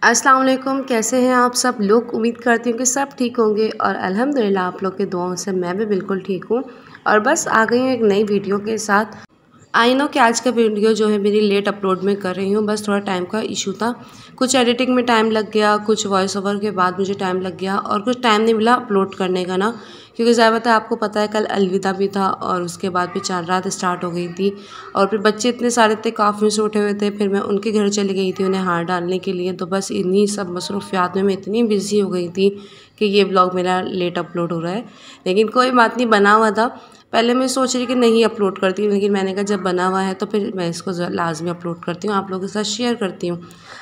अस्सलाम वालेकुम। कैसे हैं आप सब लोग? उम्मीद करती हूँ कि सब ठीक होंगे और अल्हम्दुलिल्लाह आप लोग के दुआओं से मैं भी बिल्कुल ठीक हूँ। और बस आ गई हूँ एक नई वीडियो के साथ। आई नो कि आज का वीडियो जो है मेरी लेट अपलोड में कर रही हूँ, बस थोड़ा टाइम का इशू था। कुछ एडिटिंग में टाइम लग गया, कुछ वॉइस ओवर के बाद मुझे टाइम लग गया और कुछ टाइम नहीं मिला अपलोड करने का ना, क्योंकि ज़्यादातर आपको पता है कल अलविदा भी था और उसके बाद फिर चांद रात स्टार्ट हो गई थी। और फिर बच्चे इतने सारे थे, काफ़ी से उठे हुए थे, फिर मैं उनके घर चली गई थी उन्हें हार डालने के लिए। तो बस इन्हीं सब मसरूफियात में मैं इतनी बिजी हो गई थी कि ये ब्लॉग मेरा लेट अपलोड हो रहा है। लेकिन कोई बात नहीं, बना हुआ था। पहले मैं सोच रही कि नहीं अपलोड करती हूँ, लेकिन मैंने कहा जब बना हुआ है तो फिर मैं इसको लाजमी अपलोड करती हूँ, आप लोगों के साथ शेयर करती हूँ।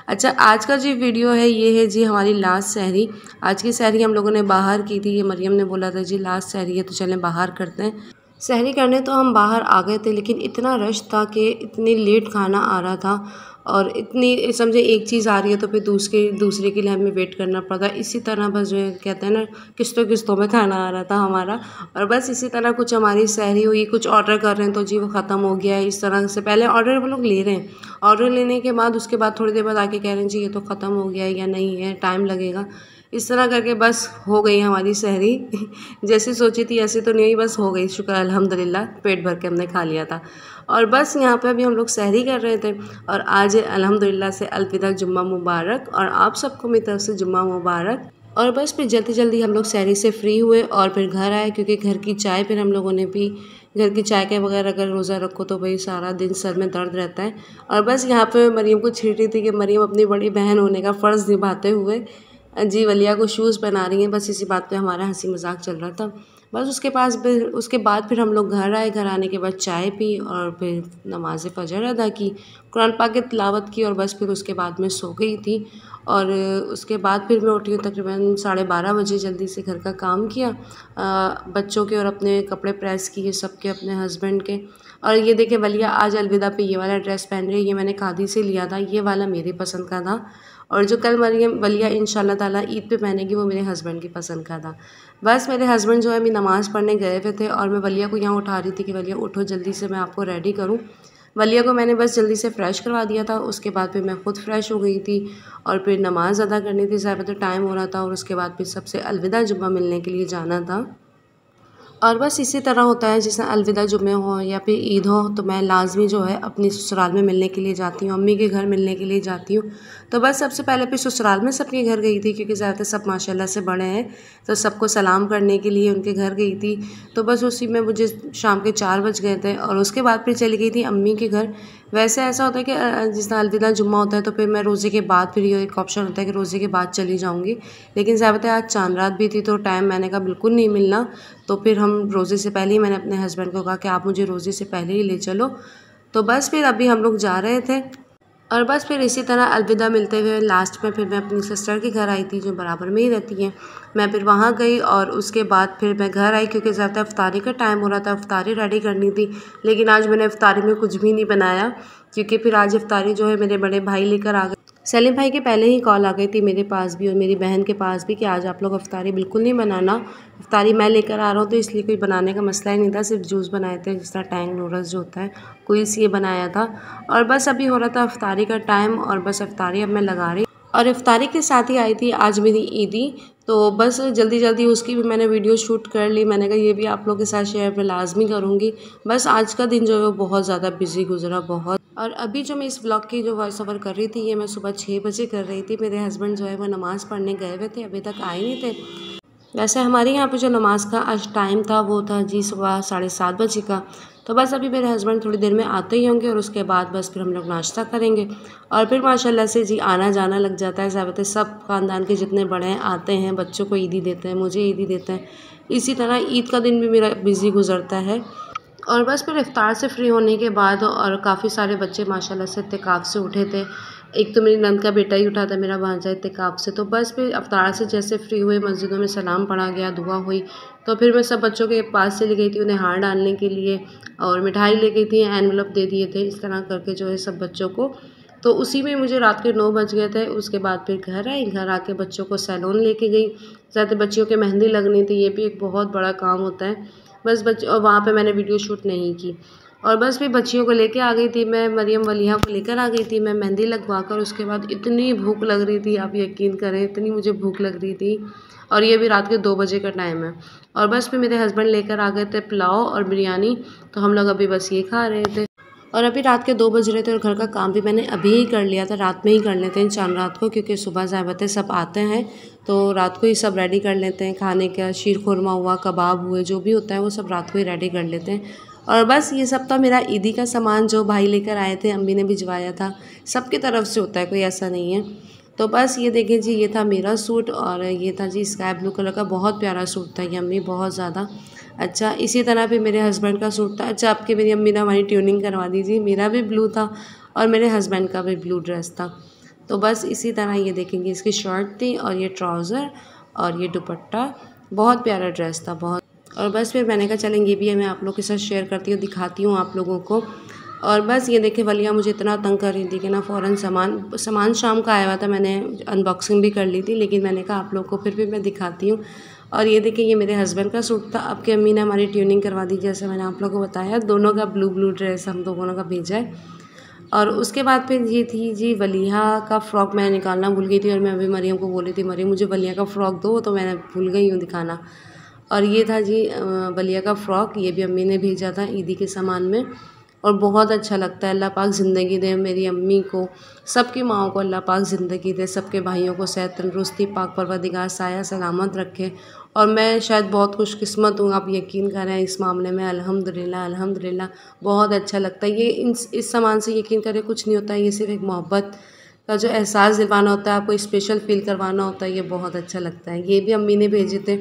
अच्छा, आज का जो वीडियो है ये है जी हमारी लास्ट सहरी। आज की सहरी हम लोगों ने बाहर की थी। ये मरियम ने बोला था जी लास्ट सहरी है तो चलें बाहर करते हैं सहरी करने। तो हम बाहर आ गए थे, लेकिन इतना रश था कि इतनी लेट खाना आ रहा था और इतनी समझे एक चीज़ आ रही है तो फिर दूसरे के लिए हमें वेट करना पड़ता। इसी तरह बस जो है कहते हैं ना, किस्तों किस्तों में खाना आ रहा था हमारा। और बस इसी तरह कुछ हमारी सहरी हुई। कुछ ऑर्डर कर रहे हैं तो जी वो ख़त्म हो गया है। इस तरह से पहले ऑर्डर वो लोग ले रहे हैं, ऑर्डर लेने के बाद उसके बाद थोड़ी देर बाद आके कह रहे हैं जी ये तो ख़त्म हो गया है या नहीं है, टाइम लगेगा। इस तरह करके बस हो गई हमारी सहरी। जैसी सोची थी ऐसे तो नहीं हुई, बस हो गई। शुक्र अल्हम्दुलिल्लाह, पेट भर के हमने खा लिया था। और बस यहाँ पे अभी हम लोग सहरी कर रहे थे। और आज अल्हम्दुलिल्लाह से अलविदा जुम्मा मुबारक, और आप सबको मेरी तरफ से जुम्मा मुबारक। और बस फिर जल्दी जल्दी हम लोग सहरी से फ्री हुए और फिर घर आए, क्योंकि घर की चाय फिर हम लोगों ने पी। घर की चाय के बगैर अगर रोज़ा रखो तो भाई सारा दिन सर में दर्द रहता है। और बस यहाँ पे मरियम को छीट रही थी कि मरियम अपनी बड़ी बहन होने का फ़र्ज़ निभाते हुए जी वलिया को शूज़ पहना रही हैं। बस इसी बात पे हमारा हंसी मजाक चल रहा था। बस उसके बाद फिर हम लोग घर आए। घर आने के बाद चाय पी और फिर नमाज फ़जर अदा की, कुरान पाक की तिलावत की, और बस फिर उसके बाद मैं सो गई थी। और उसके बाद फिर मैं उठी हूँ तकरीबन 12:30 बजे। जल्दी से घर का काम किया, बच्चों के और अपने कपड़े प्रेस किए, सबके, अपने हस्बैंड के। और ये देखिए वलिया आज अलविदा पे ये वाला ड्रेस पहन रही है। ये मैंने खादी से लिया था, ये वाला मेरी पसंद का था। और जो कल मरियम वलिया इंशाल्लाह ताला ईद पे पहनेगी वो मेरे हस्बैंड की पसंद का था। बस मेरे हस्बैंड जो है अभी नमाज़ पढ़ने गए हुए थे और मैं वलिया को यहाँ उठा रही थी कि वलिया उठो जल्दी से, मैं आपको रेडी करूँ। वलिया को मैंने बस जल्दी से फ़्रेश करवा दिया था। उसके बाद फिर मैं ख़ुद फ़्रेश हो गई थी और फिर नमाज़ अदा करनी थी। ज़्यादा टाइम हो रहा था और उसके बाद फिर सबसे अलविदा जुम्मा मिलने के लिए जाना था। और बस इसी तरह होता है, जैसे अलविदा जुम्मे हो या फिर ईद हो तो मैं लाजमी जो है अपनी ससुराल में मिलने के लिए जाती हूँ, अम्मी के घर मिलने के लिए जाती हूँ। तो बस सबसे पहले फिर ससुराल में सबके घर गई थी, क्योंकि ज़्यादातर सब माशाल्लाह से बड़े हैं, तो सबको सलाम करने के लिए उनके घर गई थी। तो बस उसी में मुझे शाम के 4 बज गए थे और उसके बाद फिर चली गई थी अम्मी के घर। वैसे ऐसा होता है कि जिस तरह अलविदा जुम्मा होता है तो फिर मैं रोज़े के बाद, फिर ये एक ऑप्शन होता है कि रोज़े के बाद चली जाऊँगी। लेकिन ज़्यादातर आज चांद रात भी थी तो टाइम मैंने कहा बिल्कुल नहीं मिलना। तो फिर हम रोज़े से पहले ही, मैंने अपने हस्बैंड को कहा कि आप मुझे रोज़े से पहले ही ले चलो। तो बस फिर अभी हम लोग जा रहे थे। और बस फिर इसी तरह अलविदा मिलते हुए लास्ट में फिर मैं अपनी सिस्टर के घर आई थी, जो बराबर में ही रहती हैं। मैं फिर वहाँ गई और उसके बाद फिर मैं घर आई, क्योंकि ज़्यादा इफ्तारी का टाइम हो रहा था, इफ्तारी रेडी करनी थी। लेकिन आज मैंने इफ्तारी में कुछ भी नहीं बनाया, क्योंकि फिर आज इफ्तारी जो है मेरे बड़े भाई लेकर आ गए। सलीम भाई के पहले ही कॉल आ गई थी मेरे पास भी और मेरी बहन के पास भी कि आज आप लोग इफ्तारी बिल्कुल नहीं बनाना, इफ्तारी मैं लेकर आ रहा हूँ। तो इसलिए कोई बनाने का मसला ही नहीं था, सिर्फ जूस बनाए थे, जिस तरह टैंग नूडल्स जो होता है कोई सी ये बनाया था। और बस अभी हो रहा था इफ्तारी का टाइम और बस इफ्तारी अब मैं लगा रही। और इफ्तारी के साथ ही आई थी आज मेरी ईदी, तो बस जल्दी जल्दी उसकी भी मैंने वीडियो शूट कर ली। मैंने कहा ये भी आप लोगों के साथ शेयर मैं लाजमी करूँगी। बस आज का दिन जो है वो बहुत ज़्यादा बिजी गुजरा, बहुत। और अभी जो मैं इस व्लॉग की जो वॉइस ओवर कर रही थी ये मैं सुबह 6 बजे कर रही थी। मेरे हस्बैंड जो है वो नमाज़ पढ़ने गए हुए थे, अभी तक आए नहीं थे। वैसे हमारे यहाँ पे जो नमाज का आज टाइम था वो था जी सुबह 7:30 बजे का। तो बस अभी मेरे हस्बैंड थोड़ी देर में आते ही होंगे और उसके बाद बस फिर हम लोग नाश्ता करेंगे और फिर माशाल्लाह से जी आना जाना लग जाता है। ज़्यादातर सब ख़ानदान के जितने बड़े हैं आते हैं, बच्चों को ईदी देते हैं, मुझे ईदी देते हैं। इसी तरह ईद का दिन भी मेरा बिज़ी गुजरता है। और बस फिर इफ्तार से फ्री होने के बाद और काफ़ी सारे बच्चे माशाल्लाह से इत्तेकाफ़ से उठे थे। एक तो मेरी नंद का बेटा ही उठा था, मेरा भांजा, इत्तेकाफ़ से। तो बस फिर इफ्तार से जैसे फ्री हुए, मस्जिदों में सलाम पढ़ा गया, दुआ हुई, तो फिर मैं सब बच्चों के पास चली गई थी उन्हें हार डालने के लिए और मिठाई ले गई थी, एनवलप दे दिए थे, इस तरह करके जो है सब बच्चों को। तो उसी में मुझे रात के 9 बज गए थे। उसके बाद फिर घर आई, घर आके बच्चों को सैलून लेके गई। ज़्यादा बच्चियों के मेहंदी लगनी थी, ये भी एक बहुत बड़ा काम होता है। बस बच्चे, और वहाँ पे मैंने वीडियो शूट नहीं की। और बस फिर बच्चियों को लेके आ गई थी मैं, मरियम वलिहा को लेकर आ गई थी मैं मेहंदी लगवा कर। उसके बाद इतनी भूख लग रही थी, आप यकीन करें इतनी मुझे भूख लग रही थी, और ये भी रात के 2 बजे का टाइम है। और बस फिर मेरे हस्बैंड लेकर आ गए थे पुलाव और बिरयानी, तो हम लोग अभी बस ये खा रहे थे। और अभी रात के 2 बज रहे थे और घर का काम भी मैंने अभी ही कर लिया था, रात में ही कर लेते हैं चांद रात को, क्योंकि सुबह ज़्यादातर सब आते हैं तो रात को ही सब रेडी कर लेते हैं खाने का। शीर खुरमा हुआ, कबाब हुए, जो भी होता है वो सब रात को ही रेडी कर लेते हैं। और बस ये सब था मेरा ईदी का सामान जो भाई लेकर आए थे, अम्मी ने भिजवाया था, सबकी तरफ से होता है, कोई ऐसा नहीं है। तो बस ये देखिए जी, ये था मेरा सूट और ये था जी स्काई ब्लू कलर का, बहुत प्यारा सूट था ये अम्मी, बहुत ज़्यादा अच्छा। इसी तरह भी मेरे हस्बैंड का सूट था। अच्छा, आपकी मेरी अम्मी ने हमारी ट्यूनिंग करवा दी जी, मेरा भी ब्लू था और मेरे हस्बैंड का भी ब्लू ड्रेस था। तो बस इसी तरह ये देखेंगे, इसकी शर्ट थी और ये ट्राउज़र और ये दुपट्टा, बहुत प्यारा ड्रेस था बहुत। और बस फिर मैंने कहा चलेंगे भी मैं आप लोग के साथ शेयर करती हूँ, दिखाती हूँ आप लोगों को। और बस ये देखिए वलिया मुझे इतना तंग कर रही थी कि ना फ़ौरन सामान शाम का आया हुआ था, मैंने अनबॉक्सिंग भी कर ली थी, लेकिन मैंने कहा आप लोग को फिर भी मैं दिखाती हूँ। और ये देखिए ये मेरे हस्बैंड का सूट था, आपकी अम्मी ने हमारी ट्यूनिंग करवा दी, जैसे मैंने आप लोगों को बताया, दोनों का ब्लू ड्रेस हम दोनों का भेजा है। और उसके बाद फिर ये थी जी वलिहा का फ़्रॉक, मैं निकालना भूल गई थी और मैं अभी मरियम को बोली थी, मरियम मुझे वलिहा का फ़्रॉक दो, तो मैंने भूल गई हूँ दिखाना। और ये था जी वलिया का फ़्रॉक, ये भी अम्मी ने भेजा था ईदी के सामान में, और बहुत अच्छा लगता है। अल्लाह पाक ज़िंदगी दे मेरी अम्मी को, सबकी माओं को अल्लाह पाक ज़िंदगी दे, सबके भाइयों को सेहत तंदुरुस्ती पाक परवरदिगार साया सलामत रखे। और मैं शायद बहुत खुशकिस्मत हूँ, आप यकीन करें इस मामले में, अल्हम्दुलिल्लाह अल्हम्दुलिल्लाह। बहुत अच्छा लगता है ये इस सामान से, यकीन करें कुछ नहीं होता है, ये सिर्फ एक मोहब्बत का जो एहसास दिलवाना होता है, आपको स्पेशल फ़ील करवाना होता है, ये बहुत अच्छा लगता है। ये भी अम्मी ने भेजे थे,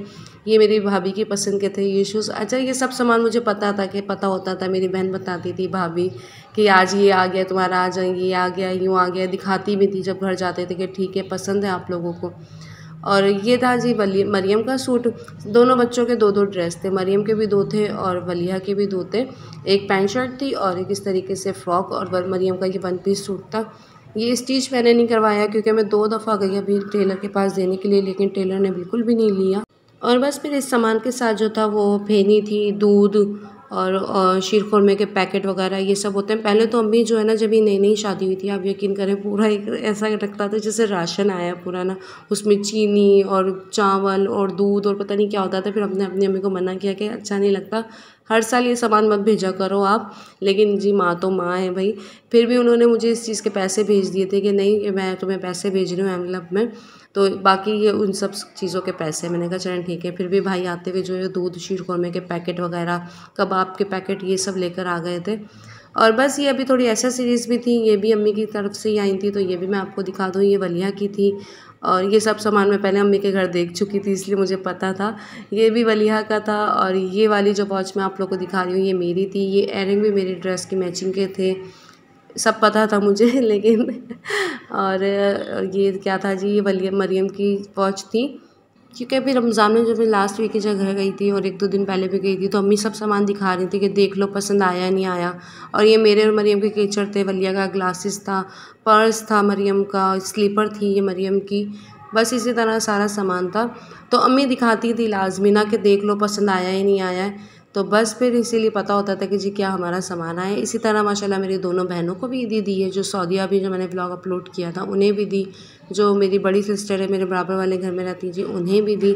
ये मेरी भाभी की पसंद के थे ये शूज़। अच्छा, ये सब सामान मुझे पता होता था, मेरी बहन बताती थी भाभी कि आज ये आ गया तुम्हारा, आज ये आ गया, यूँ आ गया, दिखाती भी थी जब घर जाते थे कि ठीक है पसंद है आप लोगों को। और ये था जी मरियम का सूट, दोनों बच्चों के 2-2 ड्रेस थे, मरियम के भी 2 थे और वलिहा के भी 2 थे। एक पैंट शर्ट थी और एक इस तरीके से फ़्रॉक, और मरियम का ये 1 पीस सूट था। ये स्टिच मैंने नहीं करवाया क्योंकि मैं 2 दफ़ा गई अभी टेलर के पास देने के लिए, लेकिन टेलर ने बिल्कुल भी नहीं लिया। और बस फिर इस सामान के साथ जो था वो फेनी थी, दूध और शीर खुरमे के पैकेट वगैरह ये सब होते हैं। पहले तो अम्मी जो है ना, जब ये नई शादी हुई थी, आप यकीन करें पूरा एक ऐसा लगता था जैसे राशन आया पूरा ना, उसमें चीनी और चावल और दूध और पता नहीं क्या होता था। फिर अपने अपनी अम्मी को मना किया कि अच्छा नहीं लगता, हर साल ये सामान मत भेजा करो आप, लेकिन जी माँ तो माँ है भाई। फिर भी उन्होंने मुझे इस चीज़ के पैसे भेज दिए थे कि नहीं मैं तुम्हें पैसे भेज रही हूँ एनवलप में, तो बाकी ये उन सब चीज़ों के पैसे। मैंने कहा चलें ठीक है। फिर भी भाई आते हुए जो है दूध, शीर खुरमे के पैकेट वगैरह, कबाब के पैकेट, ये सब लेकर आ गए थे। और बस ये अभी थोड़ी एक्सेसरीज़ भी थी, ये भी अम्मी की तरफ से ही आई थी, तो ये भी मैं आपको दिखा दूँ, ये वलिया की थी। और ये सब सामान मैं पहले अम्मी के घर देख चुकी थी, इसलिए मुझे पता था। ये भी वलिहा का था। और ये वाली जो वॉच मैं आप लोग को दिखा रही हूँ ये मेरी थी। ये एयरिंग भी मेरी ड्रेस की मैचिंग के थे, सब पता था मुझे लेकिन और ये क्या था जी, ये मरियम की वॉच थी, क्योंकि अभी रमज़ान में जब मैं लास्ट वीक की जगह गई थी और 1-2 दिन पहले भी गई थी, तो अम्मी सब सामान दिखा रही थी कि देख लो पसंद आया नहीं आया। और ये मेरे और मरियम के केचर थे, वलिया का ग्लासेस था, पर्स था मरियम का, स्लीपर थी ये मरियम की, बस इसी तरह सारा सामान था। तो अम्मी दिखाती थी लाजमी ना कि देख लो पसंद आया ही नहीं आया है, तो बस फिर इसीलिए पता होता था कि जी क्या हमारा सामान आया। इसी तरह माशाल्लाह मेरी दोनों बहनों को भी ईदी दी है, जो सऊदीया भी जो मैंने ब्लॉग अपलोड किया था उन्हें भी दी, जो मेरी बड़ी सिस्टर है मेरे बराबर वाले घर में रहती जी उन्हें भी दी।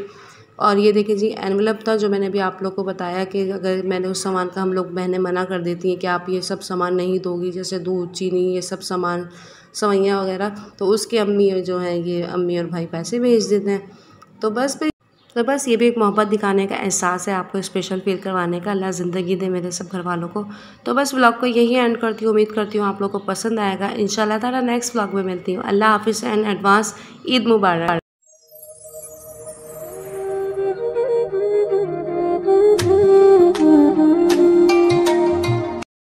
और ये देखिए जी एनवलप था, जो मैंने भी आप लोग को बताया कि अगर मैंने उस सामान का, हम लोग बहनें मना कर देती हैं कि आप ये सब सामान नहीं दोगी, जैसे दूध, चीनी, ये सब सामान, सवैयाँ वगैरह, तो उसके अम्मी जो हैं ये अम्मी और भाई पैसे भेज देते हैं। तो बस ये भी एक मोहब्बत दिखाने का एहसास है, आपको स्पेशल फील करवाने का। अल्लाह ज़िंदगी दे मेरे सब घर वालों को। तो बस व्लॉग को यही एंड करती हूँ, उम्मीद करती हूँ आप लोग को पसंद आएगा। इंशाल्लाह ताला नेक्स्ट व्लॉग में मिलती हूँ। अल्लाह हाफिज़ एंड एडवांस ईद मुबारक।